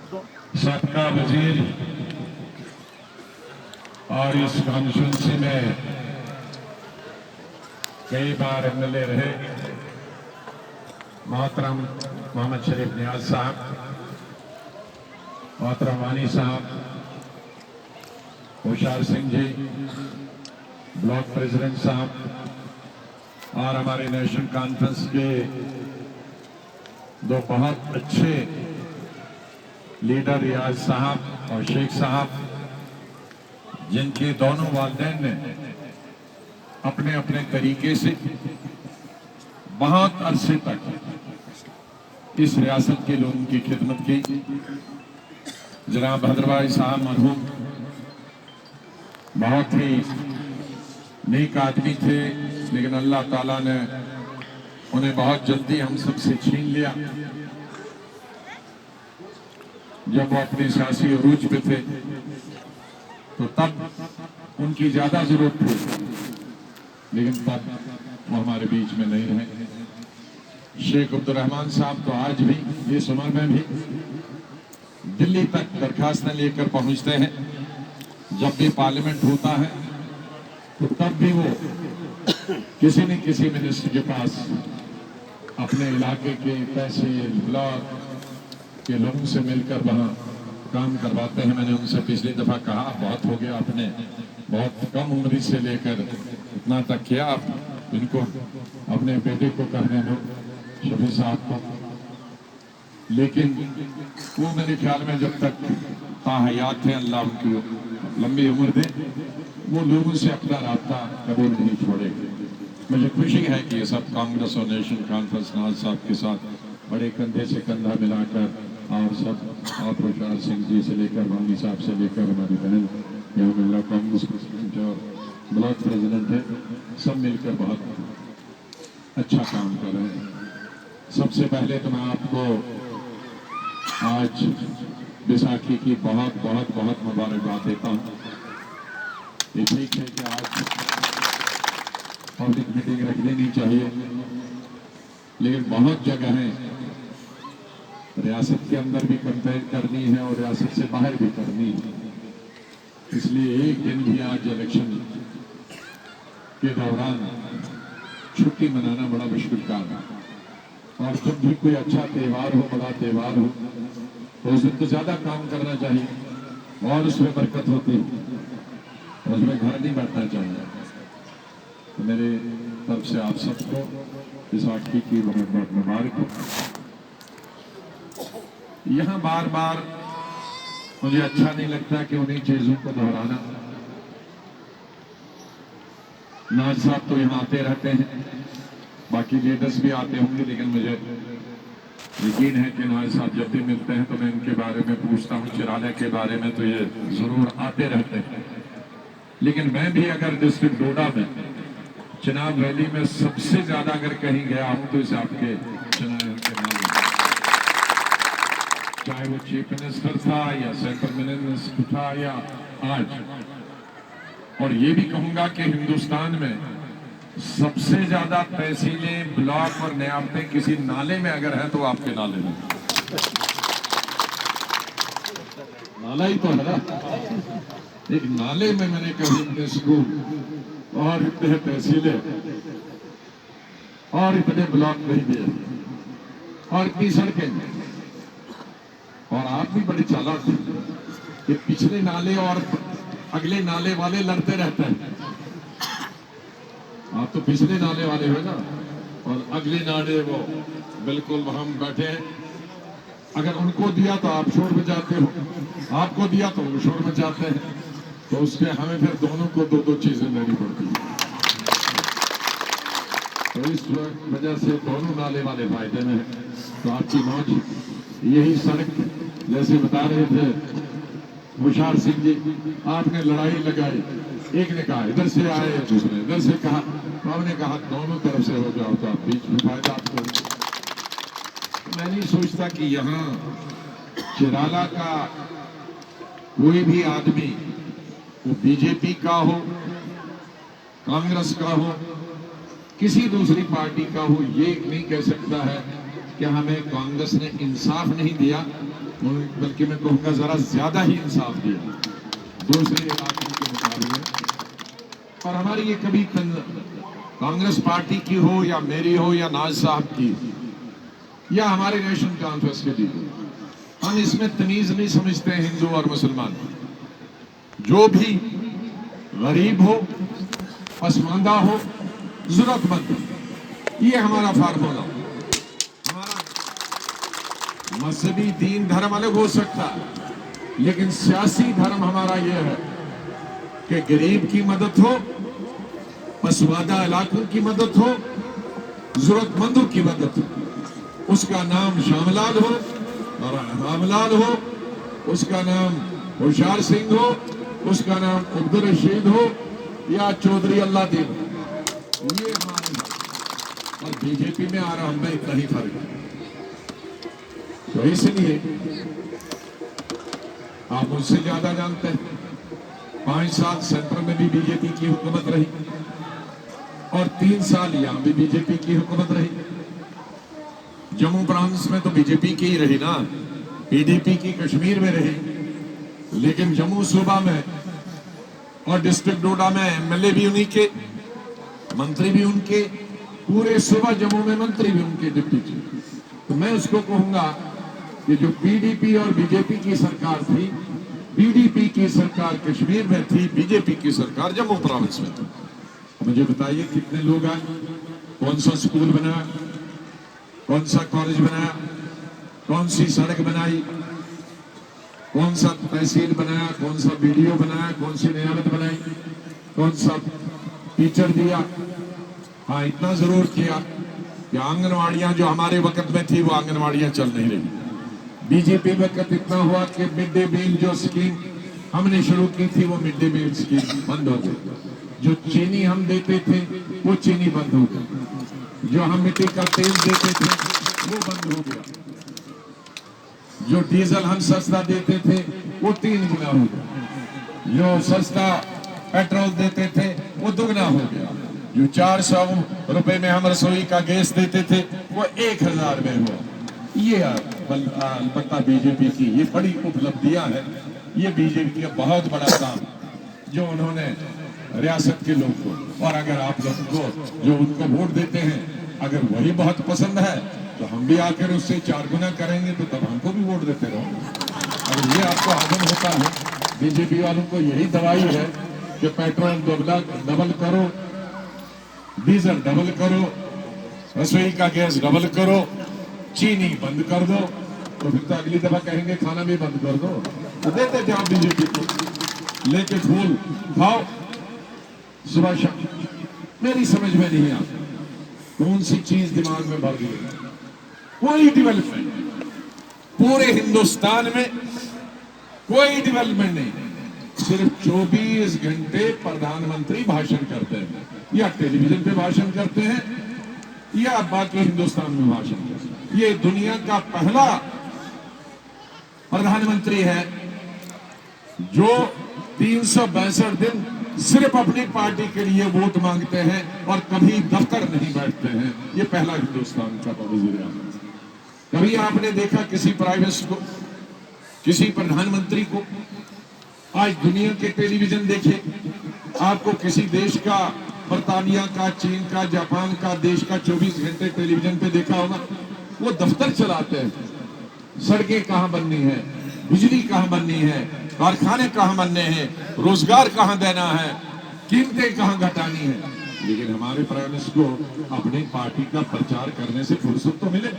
सबका वजीर और इस कॉन्स्टिट्यूंसी में कई बार एमएलए रहे मोहतरम मोहम्मद शरीफ नियाज साहब, मोहतरम वानी साहब, होशियार सिंह जी, ब्लॉक प्रेसिडेंट साहब और हमारे नेशनल कॉन्फ्रेंस के दो बहुत अच्छे लीडर रियाज साहब और शेख साहब, जिनके दोनों वालिदैन ने अपने अपने तरीके से बहुत अरसे तक इस रियासत के लोगों की खिदमत की। जनाब भद्रभाई साहब मरहूम बहुत ही नेक आदमी थे, लेकिन अल्लाह ताला ने उन्हें बहुत जल्दी हम सब से छीन लिया जब वो अपने सियासी अरूज पे थे। तो तब उनकी ज्यादा जरूरत थी, लेकिन तब वो हमारे बीच में नहीं रहे। शेख अब्दुर्रहमान साहब तो आज भी इस उम्र में भी दिल्ली तक दरखास्तें लेकर पहुंचते हैं। जब भी पार्लियामेंट होता है तो तब भी वो किसी न किसी मिनिस्टर के पास अपने इलाके के तहसील ब्लॉक के लोगों से मिलकर वहाँ काम करवाते हैं। मैंने उनसे पिछली दफा कहा, बहुत हो गया, आपने बहुत कम उम्र से लेकर इतना तक किया, आप इनको अपने बेटे को करने दो, शफी साहब को। लेकिन वो मेरे ख्याल में जब तक ताहयात थे, अल्लाह उनकी लंबी उम्र दे, वो लोगों से अपना रास्ता कभी नहीं छोड़ेंगे। मुझे खुशी है कि ये सब कांग्रेस और नेशनल कॉन्फ्रेंस नवाज साहब के साथ बड़े कंधे से कंधा मिलाकर और सब और होशियार सिंह जी से लेकर वानी साहब से लेकर हमारी बहन यहाँ महिला कांग्रेस प्रेसिडेंट और ब्लॉक प्रेसिडेंट है, सब मिलकर बहुत अच्छा काम कर रहे हैं। सबसे पहले तो मैं आपको आज बैसाखी की बहुत बहुत बहुत मुबारकबाद देता हूँ। ये ठीक है कि आज पब्लिक मीटिंग रख लेनी चाहिए, लेकिन बहुत जगह है रियासत के अंदर भी कंपेयर करनी है और रियासत से बाहर भी करनी है। इसलिए एक दिन भी आज इलेक्शन के दौरान छुट्टी मनाना बड़ा मुश्किल काम है। और जब भी कोई अच्छा त्यौहार हो, बड़ा त्यौहार हो, तो उस दिन तो ज्यादा काम करना चाहिए और उसमें बरकत होती है, उसमें घर नहीं बैठना चाहिए। तो मेरे तरफ से आप सबको बैसाखी की बहुत बहुत मुबारक हो। यहाँ बार बार मुझे अच्छा नहीं लगता कि उन्हीं चीजों को दोहराना। नाज साहब तो यहाँ आते रहते हैं, बाकी लीडर्स भी आते होंगे, लेकिन मुझे यकीन है कि नाज साहब जब भी मिलते हैं तो मैं इनके बारे में पूछता हूँ, चिराने के बारे में तो ये जरूर आते रहते हैं। लेकिन मैं भी अगर डिस्ट्रिक्ट डोडा में चिनाब वैली में सबसे ज्यादा अगर कहीं गया हूं तो इसे आपके चिनाब के नाम, चाहे वो चीफ मिनिस्टर था या सेंट्रल मिनिस्टर था या आज। और ये भी कहूंगा कि हिंदुस्तान में सबसे ज्यादा तहसीलें, ब्लॉक और नियामतें किसी नाले में अगर है तो आपके नाले में। नाला ही तो है ना, एक नाले में मैंने कभी इतने स्कूल और इतने तहसीलें और इतने ब्लॉक नहीं दिए और इतनी सड़कें। और आप भी बड़े चालाक थे कि पिछले नाले और अगले नाले वाले लड़ते रहते हैं। आप तो पिछले नाले वाले हो ना, और अगले नाले वो बिल्कुल हम बैठे हैं। अगर उनको दिया तो आप शोर मचाते हो, आपको दिया तो वो शोर मचाते हैं, तो उसके हमें फिर दोनों को दो दो चीजें लेनी पड़ती है। तो इस वजह से दोनों नाले वाले फायदे में हैं। तो आपकी मौज यही सड़क, जैसे बता रहे थे होशियार सिंह जी, आपने लड़ाई लगाई, एक ने कहा इधर से आए, दूसरे इधर से कहा, तो आपने कहा दोनों तरफ से हो जाओ, तो आप बीच में फायदा आपको। मैं नहीं सोचता कि यहाँ चिराला का कोई भी आदमी, वो बीजेपी का हो, कांग्रेस का हो, किसी दूसरी पार्टी का हो, ये नहीं कह सकता है कि हमें कांग्रेस ने इंसाफ नहीं दिया बल्कि मैं कहूँगा जरा ज्यादा ही इंसाफ दिया दूसरे इलाकों के मुकाबले। और हमारी ये कभी कांग्रेस पार्टी की हो या मेरी हो या नाज साहब की या हमारे नेशनल कॉन्फ्रेंस के भी, हम इसमें तमीज नहीं समझते हैं हिंदू और मुसलमान। जो भी गरीब हो, पसमानदा हो, जरूरतमंद, ये हमारा फार्मूला। हमारा मजहबी दीन धर्म अलग हो सकता है, लेकिन सियासी धर्म हमारा ये है कि गरीब की मदद हो, पसमानदा इलाकों की मदद हो, जरूरतमंदों की मदद हो। उसका नाम शामलाल हो और रामलाल हो, उसका नाम होशियार सिंह हो, उसका नाम अब्दुल रशीद हो या चौधरी अल्लादीन हो, ये हमारे। और बीजेपी में आ रहा हमें इतना ही फर्क है। तो इसलिए आप मुझसे ज्यादा जानते हैं, 5 साल सेंटर में भी बीजेपी की हुकूमत रही और 3 साल यहां भी बीजेपी की हुकूमत रही। जम्मू प्रांत में तो बीजेपी की ही रही ना, पीडीपी की कश्मीर में रही, लेकिन जम्मू सूबा में और डिस्ट्रिक्ट डोडा में एमएलए भी उन्हीं के, मंत्री भी उनके, पूरे सूबा जम्मू में मंत्री भी उनके, डिप्टी। तो मैं उसको कहूंगा कि जो पीडीपी और बीजेपी की सरकार थी, पीडीपी की सरकार कश्मीर में थी, बीजेपी की सरकार जम्मू प्रांत में थी। मुझे बताइए कितने लोग आए, कौन सा स्कूल बनाया, कौन सा कॉलेज बनाया, कौन सी सड़क बनाई, कौन सा तहसील बनाया, कौन सा बीडीओ बनाया, कौन सी नियामत बनाई, कौन सा टीचर दिया। हाँ, इतना जरूर किया कि आंगनवाड़ियां जो हमारे वक्त में थी वो आंगनवाड़ियां चल नहीं रही। बीजेपी वक्त इतना हुआ कि मिड डे मील जो स्कीम हमने शुरू की थी वो मिड डे मील स्कीम बंद हो गई। जो चीनी हम देते थे वो चीनी बंद हो गई। जो हम मिट्टी का तेल देते थे वो बंद हो गया। जो डीजल हम सस्ता देते थे वो 3 गुना हो गया। जो सस्ता पेट्रोल देते थे वो दुगना हो गया। जो 400 रुपए में हम रसोई का गैस देते थे वो 1000 में हुआ। ये अलबत्ता बीजेपी की ये बड़ी उपलब्धियां हैं। ये बीजेपी का बहुत बड़ा काम जो उन्होंने रियासत के लोग को, और अगर आप लोगों को जो उनको वोट देते हैं अगर वही बहुत पसंद है तो हम भी आकर उससे 4 गुना करेंगे, तो तब हमको भी वोट देते रहो। अगर ये आपको हजम होता है, बीजेपी वालों को यही दवाई है कि पेट्रोल डबल करो, डीजल डबल करो, रसोई का गैस डबल करो, चीनी बंद कर दो, तो फिर तो अगली दफा कहेंगे खाना भी बंद कर दो। तो देते थे आप बीजेपी को, लेके फूल खाओ सुबह शाम। मेरी समझ में नहीं आता कौन सी चीज दिमाग में भर गई। कोई डेवलपमेंट पूरे हिंदुस्तान में, कोई डेवलपमेंट नहीं। सिर्फ 24 घंटे प्रधानमंत्री भाषण करते हैं, या टेलीविजन पे भाषण करते हैं या बाकी हिंदुस्तान में भाषण करते हैं। ये दुनिया का पहला प्रधानमंत्री है जो 362 दिन सिर्फ अपनी पार्टी के लिए वोट मांगते हैं और कभी दफ्तर नहीं बैठते हैं। ये पहला हिंदुस्तान का वज़ीर आज़म। कभी आपने देखा किसी प्राइम मिनिस्टर को, किसी प्रधानमंत्री को? आज दुनिया के टेलीविजन देखे, आपको किसी देश का, बर्तानिया का, चीन का, जापान का, देश का 24 घंटे टेलीविजन पे देखा होगा? वो दफ्तर चलाते हैं। सड़कें कहां बननी है, बिजली कहां बननी है, कारखाने कहां बनने हैं, रोजगार कहां देना है, कीमतें कहां घटानी है। लेकिन हमारे प्राइम मिनिस्टर को अपनी पार्टी का प्रचार करने से फुर्सत तो मिले।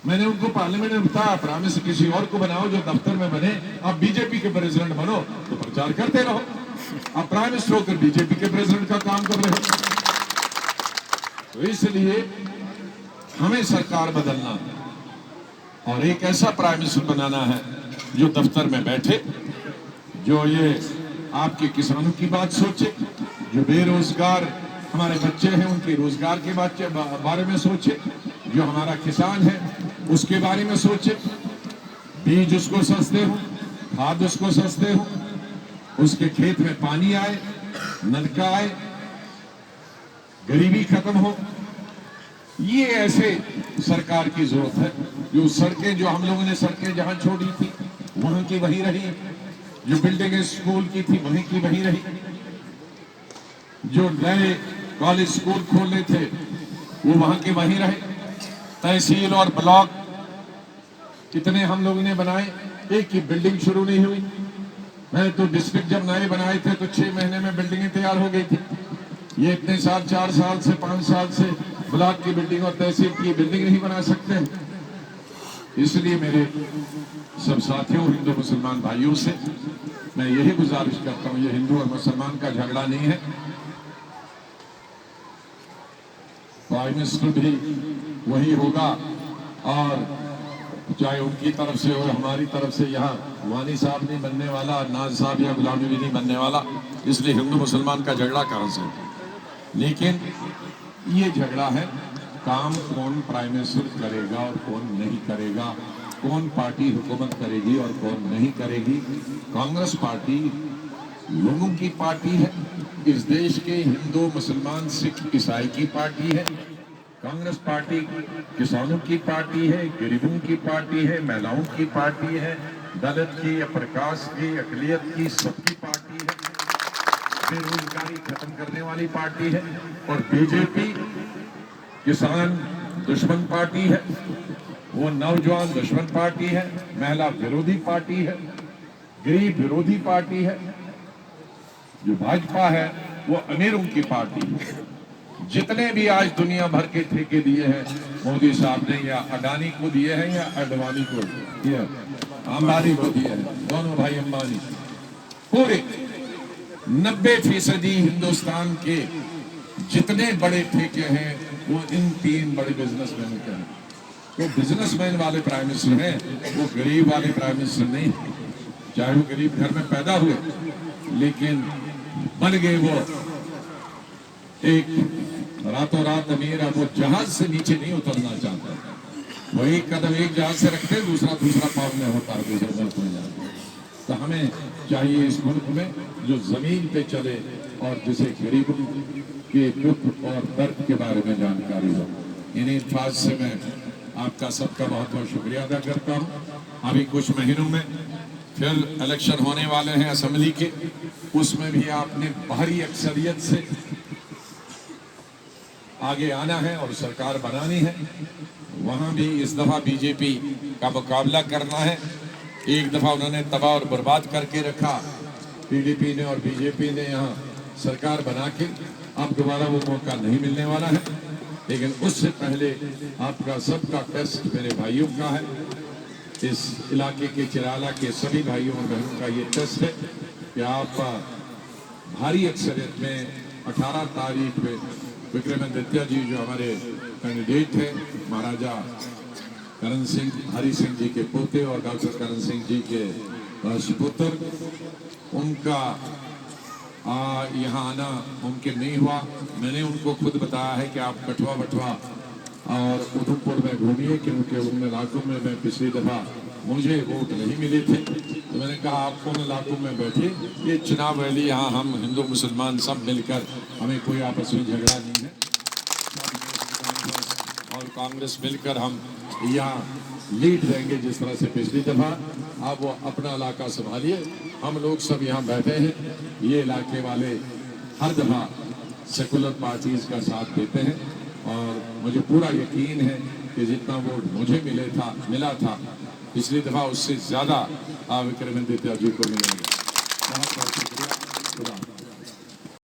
मैंने उनको पार्लियामेंट में बताया, प्राइम मिनिस्टर किसी और को बनाओ जो दफ्तर में बने, आप बीजेपी के प्रेसिडेंट बनो तो प्रचार करते रहो। आप प्राइम मिनिस्टर होकर बीजेपी के प्रेसिडेंट का काम कर रहे हो। तो इसलिए हमें सरकार बदलना है और एक ऐसा प्राइम मिनिस्टर बनाना है जो दफ्तर में बैठे, जो ये आपके किसानों की बात सोचे, जो बेरोजगार हमारे बच्चे हैं उनके रोजगार के बारे में सोचे, जो हमारा किसान है उसके बारे में सोचे, बीज उसको सस्ते हो, खाद उसको सस्ते हो, उसके खेत में पानी आए, नलका आए, गरीबी खत्म हो। ये ऐसे सरकार की जरूरत है। जो सड़कें जो हम लोगों ने सड़कें जहां छोड़ी थी वहां की वहीं रही, जो बिल्डिंगें स्कूल की थी वहीं की वहीं रही, जो नए कॉलेज स्कूल खोलने थे वो वहां के वहीं रहे। तहसील और ब्लॉक कितने हम लोगों ने बनाए, एक की बिल्डिंग शुरू नहीं हुई। मैं तो डिस्ट्रिक्ट जब नए बनाए थे तो 6 महीने में बिल्डिंगें तैयार हो गई थी। ये इतने साल 4 साल से 5 साल से ब्लॉक की बिल्डिंग और तहसील की बिल्डिंग नहीं बना सकते। इसलिए मेरे सब साथियों हिंदू मुसलमान भाइयों से मैं यही गुजारिश करता हूं, ये हिंदू और मुसलमान का झगड़ा नहीं है। प्राइम मिनिस्टर भी वही होगा और चाहे उनकी तरफ से हो हमारी तरफ से, यहाँ वानी साहब नहीं बनने वाला, नाज साहब या गुलाम नबी नहीं बनने वाला। इसलिए हिंदू मुसलमान का झगड़ा कहां से? लेकिन ये झगड़ा है काम कौन प्राइम मिनिस्टर करेगा और कौन नहीं करेगा, कौन पार्टी हुकूमत करेगी और कौन नहीं करेगी। कांग्रेस पार्टी लोगों की पार्टी है, इस देश के हिंदू मुसलमान सिख ईसाई की पार्टी है। कांग्रेस पार्टी किसानों की पार्टी है, गरीबों की पार्टी है, महिलाओं की पार्टी है, दलित की, अप्रकाश की, अकलियत की, सबकी पार्टी है, बेरोजगारी खत्म करने वाली पार्टी है। और बीजेपी किसान दुश्मन पार्टी है, वो नौजवान दुश्मन पार्टी है, महिला विरोधी पार्टी है, गरीब विरोधी पार्टी है। जो भाजपा है वो अमीरों की पार्टी है। जितने भी आज दुनिया भर के ठेके दिए हैं मोदी साहब ने, या अडानी को दिए हैं या अडवाणी को दिए, अंबानी को दिए हैं, दोनों भाई अंबानी, पूरे 90% हिंदुस्तान के जितने बड़े ठेके हैं वो इन 3 बड़े बिजनेसमैन के हैं। तो बिजनेसमैन वाले प्राइम मिनिस्टर हैं, वो गरीब वाले प्राइम मिनिस्टर नहीं। चाहे वो गरीब घर में पैदा हुए लेकिन बन गए वो एक रातों रात अमीर। वो जहाज से नीचे नहीं उतरना चाहता, वो एक कदम एक जहाज से रखते दूसरा पाव में होता है, दूसरे मुल्क में जाता है। तो हमें चाहिए इस मुल्क में जो जमीन पे चले और जिसे गरीबों के दुख और दर्द के बारे में जानकारी हो। इन्हीं बात से मैं आपका सबका बहुत बहुत शुक्रिया अदा करता हूँ। अभी कुछ महीनों में फिर इलेक्शन होने वाले हैं असेंबली के, उसमें भी आपने भारी अक्सरियत से आगे आना है और सरकार बनानी है। वहां भी इस दफा बीजेपी का मुकाबला करना है। एक दफा उन्होंने तबाह और बर्बाद करके रखा पीडीपी ने और बीजेपी ने यहाँ सरकार बना के, अब दोबारा वो मौका नहीं मिलने वाला है। लेकिन उससे पहले आपका सबका टेस्ट मेरे भाइयों का है, इस इलाके के चिराला के सभी भाइयों और बहनों का ये टेस्ट है कि आप भारी अक्सरियत में 18 तारीख में विक्रमादित्य जी जो हमारे कैंडिडेट हैं, महाराजा करण सिंह हरि सिंह जी के पोते और डॉक्टर करण सिंह जी के सुपुत्र, उनका यहाँ आना मुमकिन नहीं हुआ। मैंने उनको खुद बताया है कि आप कठुआ बठुआ और उधमपुर में घूमिए, क्योंकि उन इलाकों में मैं पिछली दफा मुझे वोट नहीं मिले थे। तो मैंने कहा आप उन इलाकों में बैठिए, ये चुनाव रैली यहाँ हम हिंदू मुसलमान सब मिलकर, हमें कोई आपस में झगड़ा नहीं है, और कांग्रेस मिलकर हम यहाँ लीड देंगे जिस तरह से पिछली दफा। आप वो अपना इलाका संभालिए, हम लोग सब यहाँ बैठे हैं। ये इलाके वाले हर दफा सेकुलर पार्टीज का साथ देते हैं और मुझे पूरा यकीन है कि जितना वोट मुझे मिला था पिछली दफा उससे ज्यादा विक्रमादित्य जी को मिलेंगे। बहुत बहुत शुक्रिया।